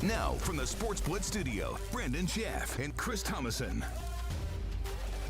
Now, from the Sports Blitz studio, Brandon Schaff and Chris Thomason.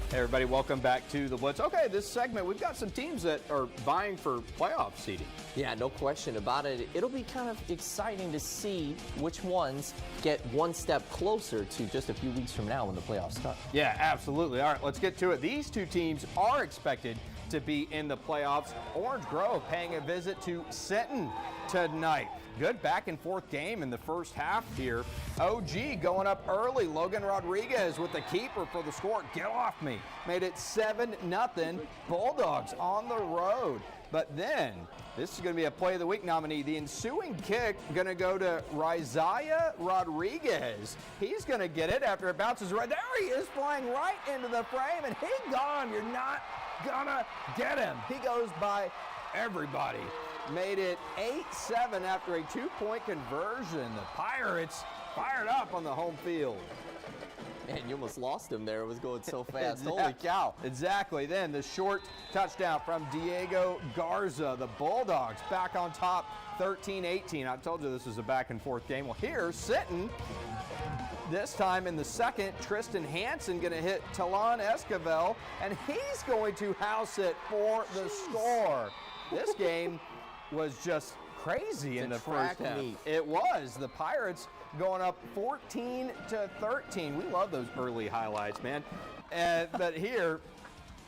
Hey everybody, welcome back to the Blitz. Okay, this segment, we've got some teams that are vying for playoff seeding. Yeah, no question about it. It'll be kind of exciting to see which ones get one step closer to just a few weeks from now when the playoffs start. Yeah, absolutely. All right, let's get to it. These two teams are expected to be in the playoffs. Orange Grove paying a visit to Sinton tonight. Good back and forth game in the first half here. OG going up early. Logan Rodriguez with the keeper for the score. Get off me. Made it 7-0. Bulldogs on the road. But then, this is going to be a Play of the Week nominee. The ensuing kick going to go to Riviera Rodriguez. He's going to get it after it bounces right. There he is, flying right into the frame, and he gone. You're not going to get him. He goes by everybody. Made it 8-7 after a two-point conversion. The Pirates fired up on the home field. Man, you almost lost him there. It was going so fast. Holy cow. Exactly. Then the short touchdown from Diego Garza. The Bulldogs back on top 13-18. I told you this was a back-and-forth game. Well, here's Sinton. This time in the second, Tristan Hansen going to hit Talon Esquivel, and he's going to house it for the score. This game was just crazy in the first half. It was. The Pirates going up 14-13. We love those early highlights, man. But here,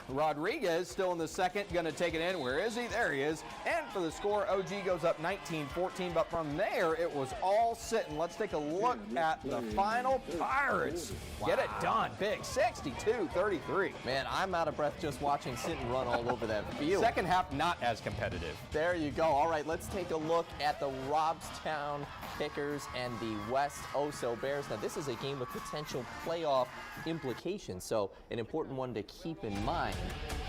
Rodriguez still in the second, going to take it in. Where is he? There he is. And for the score, OG goes up 19-14. But from there, it was all Sinton. Let's take a look at the final. Pirates get it done. Big, 62-33. Man, I'm out of breath just watching Sinton run all over that field. Second half, not as competitive. There you go. All right, let's take a look at the Robstown Pickers and the West Oso Bears. Now, this is a game with potential playoff implications, so an important one to keep in mind.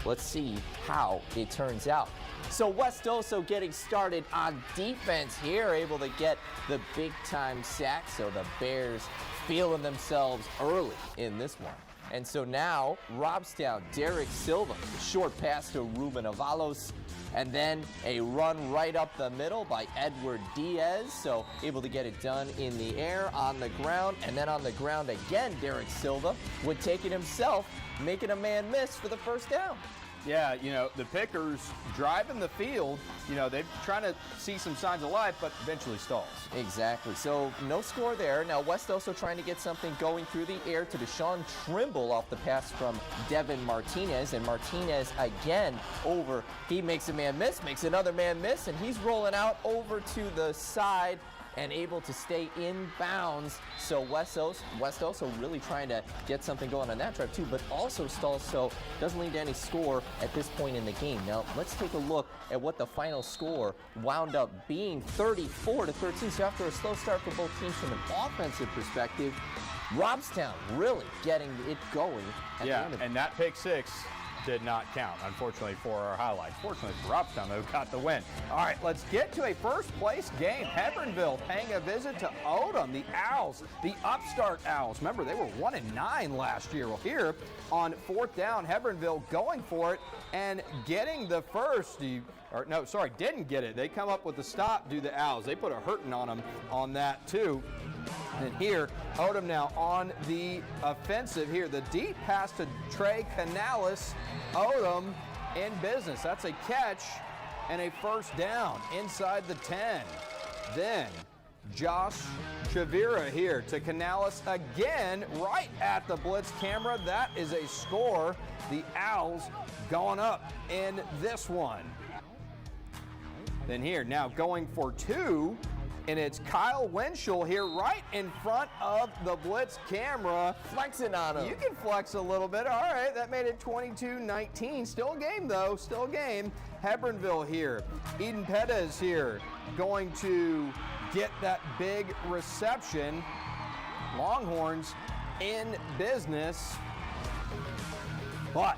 Let's see how it turns out. So West Oso getting started on defense here, able to get the big-time sack, so the Bears feeling themselves early in this one. And so now, Robstown, Derek Silva, short pass to Ruben Avalos, and then a run right up the middle by Edward Diaz, so able to get it done in the air, on the ground, and then on the ground again, Derek Silva would take it himself, making a man miss for the first down. Yeah, you know, the Pickers driving the field, you know, they're trying to see some signs of life, but eventually stalls. Exactly. So no score there. Now West Oso trying to get something going through the air to Deshaun Trimble off the pass from Devin Martinez. And Martinez again over. He makes a man miss, makes another man miss, and he's rolling out over to the side and able to stay in bounds. So West Oso really trying to get something going on that drive too, but also stalls, so doesn't lead to any score at this point in the game. Now let's take a look at what the final score wound up being, 34-13. So after a slow start for both teams from an offensive perspective, Robstown really getting it going at the end of and that pick six did not count, unfortunately, for our highlights. Fortunately for Robstown, though, got the win. All right, let's get to a first-place game. Hebbronville paying a visit to Odem, the Owls, the upstart Owls. Remember, they were 1-9 last year. Well, here on fourth down, Hebbronville going for it and getting the first. Didn't get it. They come up with the stop, do the Owls. They put a hurting on them on that, too. And here, Odem now on the offensive here. The deep pass to Trey Canales. Odem in business. That's a catch and a first down inside the 10. Then Josh Chavira here to Canales again, right at the blitz camera. That is a score. The Owls going up in this one. Then here, now going for two. And it's Kyle Winchell here right in front of the blitz camera. Flexing on him. You can flex a little bit. All right, that made it 22-19. Still a game, though. Still a game. Hebbronville here. Eden Pettis here going to get that big reception. Longhorns in business. But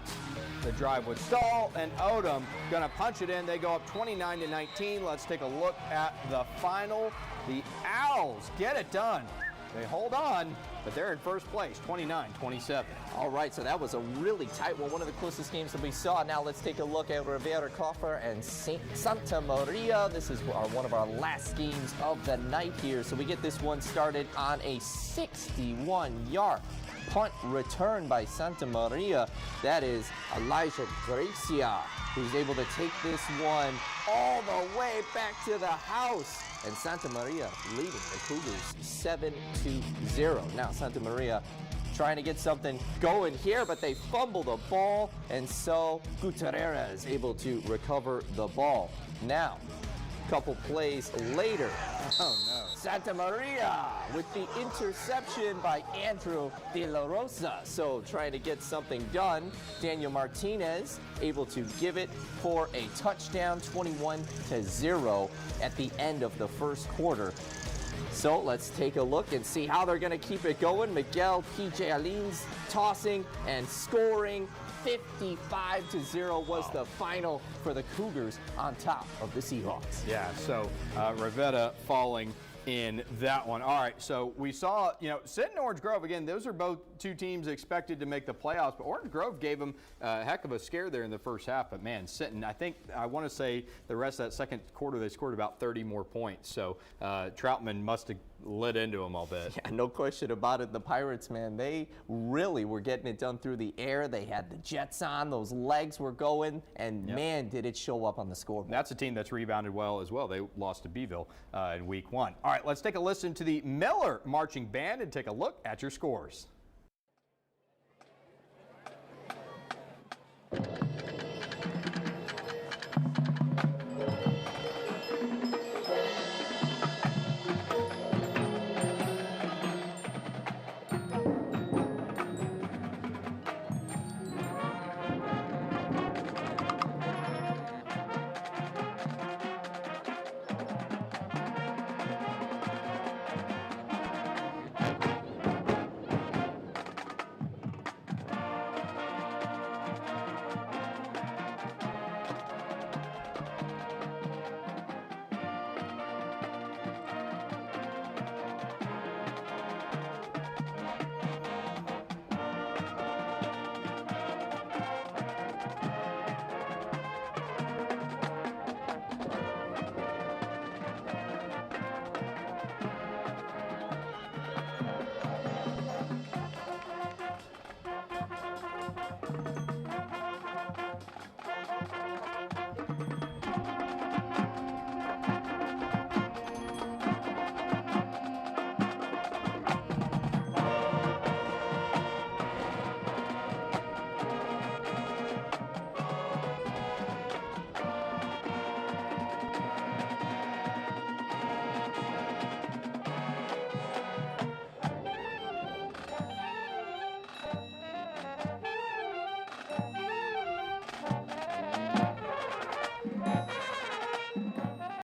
the drive would stall, and Odem gonna punch it in. They go up 29-19. Let's take a look at the final. The Owls get it done. They hold on, but they're in first place, 29-27. All right, so that was a really tight one of the closest games that we saw. Now let's take a look at Riviera Kaufer and Santa Maria. This is one of our last games of the night here. So we get this one started on a 61-yard punt return by Santa Maria. That is Elijah Gracia, who's able to take this one all the way back to the house. And Santa Maria leading the Cougars 7-0. Now Santa Maria trying to get something going here, but they fumble the ball, and so Gutierrez is able to recover the ball. Now, a couple plays later, Santa Maria with the interception by Andrew De La Rosa. So trying to get something done. Daniel Martinez able to give it for a touchdown, 21-0 at the end of the first quarter. So let's take a look and see how they're going to keep it going. Miguel PJ Alins tossing and scoring. 55-0 was the final for the Cougars on top of the Seahawks. Yeah, so Rivetta falling in that one. All right, so we saw, Sinton and Orange Grove, again, those are both two teams expected to make the playoffs, but Orange Grove gave them a heck of a scare there in the first half. But, man, Sinton, I want to say the rest of that second quarter, they scored about 30 more points. So Troutman must have lit into them all bit. Yeah, no question about it. The Pirates, man, they really were getting it done through the air. They had the jets on. Those legs were going, and, man, did it show up on the scoreboard. That's a team that's rebounded well as well. They lost to Beeville in week 1. All right, let's take a listen to the Miller Marching Band and take a look at your scores.